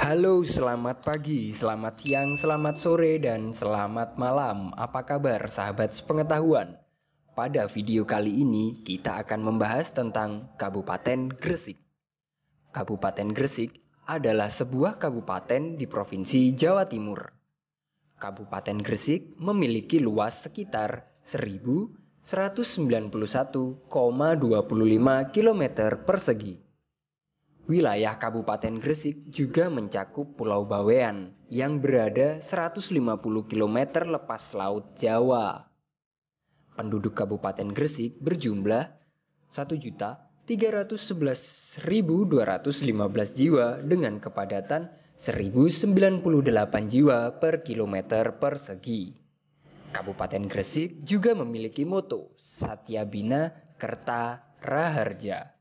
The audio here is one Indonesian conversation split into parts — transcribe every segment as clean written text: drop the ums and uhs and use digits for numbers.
Halo, selamat pagi, selamat siang, selamat sore, dan selamat malam. Apa kabar sahabat sepengetahuan? Pada video kali ini kita akan membahas tentang Kabupaten Gresik. Kabupaten Gresik adalah sebuah kabupaten di Provinsi Jawa Timur. Kabupaten Gresik memiliki luas sekitar 1.191,25 km persegi. Wilayah Kabupaten Gresik juga mencakup Pulau Bawean yang berada 150 km lepas Laut Jawa. Penduduk Kabupaten Gresik berjumlah 1.311.215 jiwa dengan kepadatan 1.098 jiwa per kilometer persegi. Kabupaten Gresik juga memiliki moto Satya Bina Kerta Raharja.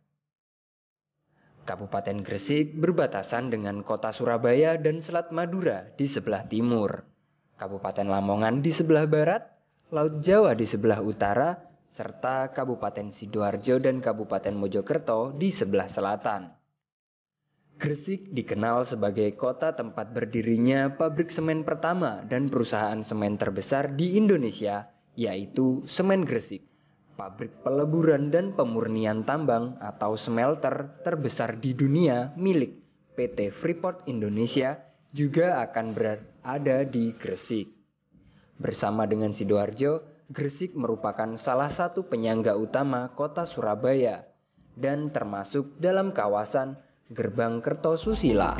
Kabupaten Gresik berbatasan dengan kota Surabaya dan Selat Madura di sebelah timur, Kabupaten Lamongan di sebelah barat, Laut Jawa di sebelah utara, serta Kabupaten Sidoarjo dan Kabupaten Mojokerto di sebelah selatan. Gresik dikenal sebagai kota tempat berdirinya pabrik semen pertama dan perusahaan semen terbesar di Indonesia, yaitu Semen Gresik. Pabrik peleburan dan pemurnian tambang atau smelter terbesar di dunia milik PT Freeport Indonesia juga akan berada di Gresik. Bersama dengan Sidoarjo, Gresik merupakan salah satu penyangga utama kota Surabaya dan termasuk dalam kawasan Gerbang Kertosusila.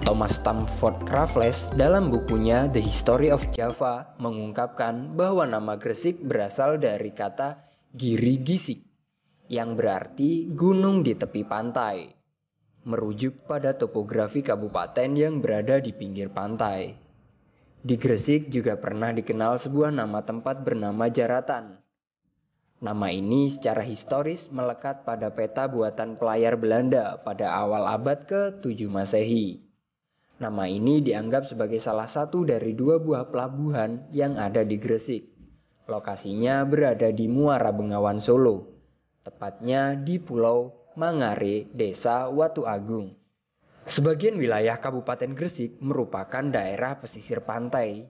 Thomas Stamford Raffles dalam bukunya The History of Java mengungkapkan bahwa nama Gresik berasal dari kata Giri Gisik yang berarti gunung di tepi pantai, merujuk pada topografi kabupaten yang berada di pinggir pantai. Di Gresik juga pernah dikenal sebuah nama tempat bernama Jaratan. Nama ini secara historis melekat pada peta buatan pelayar Belanda pada awal abad ke-7 Masehi. Nama ini dianggap sebagai salah satu dari dua buah pelabuhan yang ada di Gresik. Lokasinya berada di Muara Bengawan Solo, tepatnya di Pulau Mangare, Desa Watu Agung. Sebagian wilayah Kabupaten Gresik merupakan daerah pesisir pantai,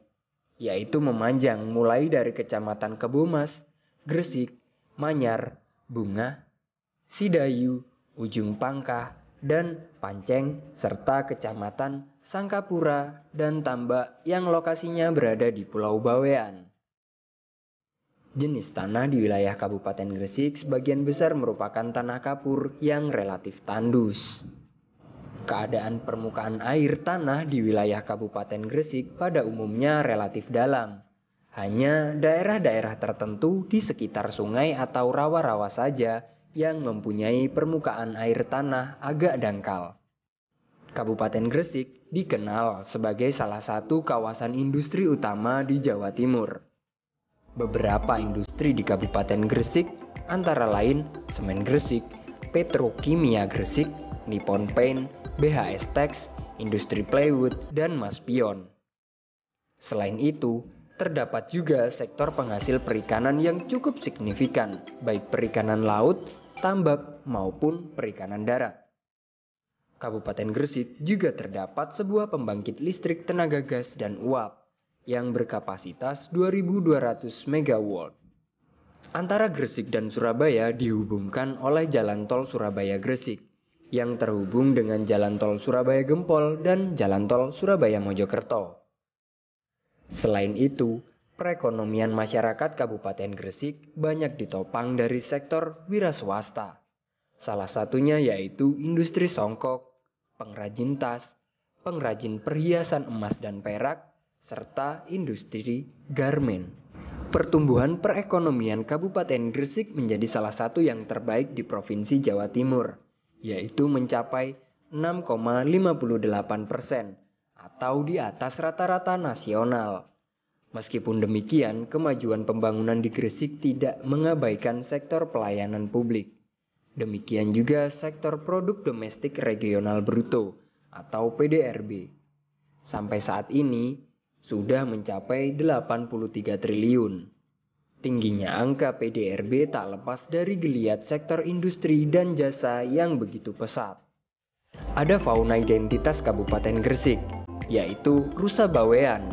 yaitu memanjang mulai dari Kecamatan Kebomas, Gresik, Manyar, Bunga, Sidayu, Ujung Pangkah, dan Panceng, serta Kecamatan Sangkapura dan Tambak yang lokasinya berada di Pulau Bawean. Jenis tanah di wilayah Kabupaten Gresik sebagian besar merupakan tanah kapur yang relatif tandus. Keadaan permukaan air tanah di wilayah Kabupaten Gresik pada umumnya relatif dalam. Hanya daerah-daerah tertentu di sekitar sungai atau rawa-rawa saja yang mempunyai permukaan air tanah agak dangkal. Kabupaten Gresik dikenal sebagai salah satu kawasan industri utama di Jawa Timur. Beberapa industri di Kabupaten Gresik antara lain Semen Gresik, Petrokimia Gresik, Nippon Paint, BHS Tex, Industri Plywood, dan Maspion. Selain itu, terdapat juga sektor penghasil perikanan yang cukup signifikan, baik perikanan laut, tambak, maupun perikanan darat. Kabupaten Gresik juga terdapat sebuah pembangkit listrik tenaga gas dan uap yang berkapasitas 2.200 MW. Antara Gresik dan Surabaya dihubungkan oleh Jalan Tol Surabaya Gresik yang terhubung dengan Jalan Tol Surabaya Gempol dan Jalan Tol Surabaya Mojokerto. Selain itu, perekonomian masyarakat Kabupaten Gresik banyak ditopang dari sektor wira swasta. Salah satunya yaitu industri songkok, pengrajin tas, pengrajin perhiasan emas dan perak, serta industri garmen. Pertumbuhan perekonomian Kabupaten Gresik menjadi salah satu yang terbaik di Provinsi Jawa Timur, yaitu mencapai 6,58% atau di atas rata-rata nasional. Meskipun demikian, kemajuan pembangunan di Gresik tidak mengabaikan sektor pelayanan publik. Demikian juga sektor produk domestik regional bruto atau PDRB. Sampai saat ini sudah mencapai 83 triliun. Tingginya angka PDRB tak lepas dari geliat sektor industri dan jasa yang begitu pesat. Ada fauna identitas Kabupaten Gresik, yaitu rusa bawean.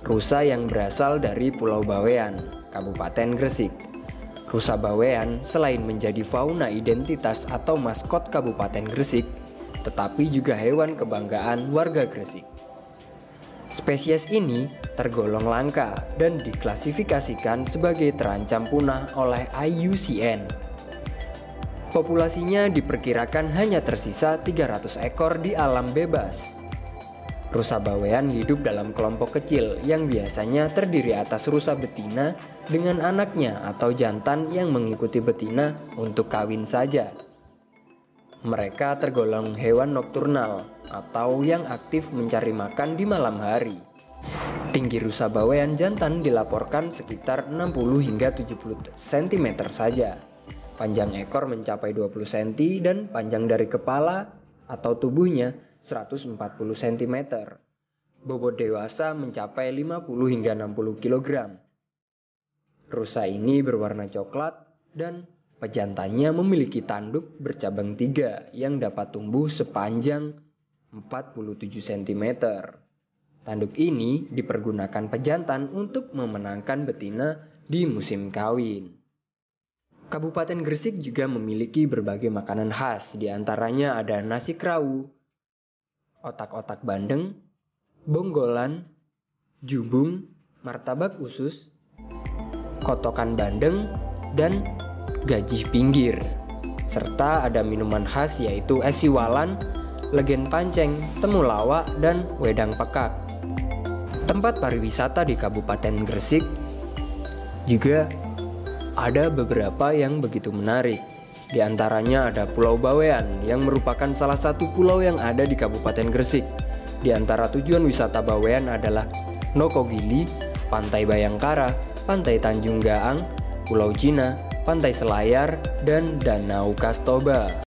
Rusa yang berasal dari Pulau Bawean, Kabupaten Gresik. Rusa bawean selain menjadi fauna identitas atau maskot Kabupaten Gresik, tetapi juga hewan kebanggaan warga Gresik. Spesies ini tergolong langka dan diklasifikasikan sebagai terancam punah oleh IUCN. Populasinya diperkirakan hanya tersisa 300 ekor di alam bebas. Rusa bawean hidup dalam kelompok kecil yang biasanya terdiri atas rusa betina dengan anaknya atau jantan yang mengikuti betina untuk kawin saja. Mereka tergolong hewan nokturnal atau yang aktif mencari makan di malam hari. Tinggi rusa bawean jantan dilaporkan sekitar 60 hingga 70 cm saja. Panjang ekor mencapai 20 cm dan panjang dari kepala atau tubuhnya 140 cm. Bobot dewasa mencapai 50 hingga 60 kg. Rusa ini berwarna coklat dan pejantannya memiliki tanduk bercabang 3 yang dapat tumbuh sepanjang 47 cm. Tanduk ini dipergunakan pejantan untuk memenangkan betina di musim kawin. Kabupaten Gresik juga memiliki berbagai makanan khas, diantaranya ada nasi krawu, otak-otak bandeng, bonggolan, jubung, martabak usus, kotokan bandeng, dan gajih pinggir. Serta ada minuman khas yaitu es siwalan, legen panceng, temulawak, dan wedang pekak. Tempat pariwisata di Kabupaten Gresik juga ada beberapa yang begitu menarik. Di antaranya ada Pulau Bawean yang merupakan salah satu pulau yang ada di Kabupaten Gresik. Di antara tujuan wisata Bawean adalah Nokogili, Pantai Bayangkara, Pantai Tanjung Gaang, Pulau Cina, Pantai Selayar, dan Danau Kastoba.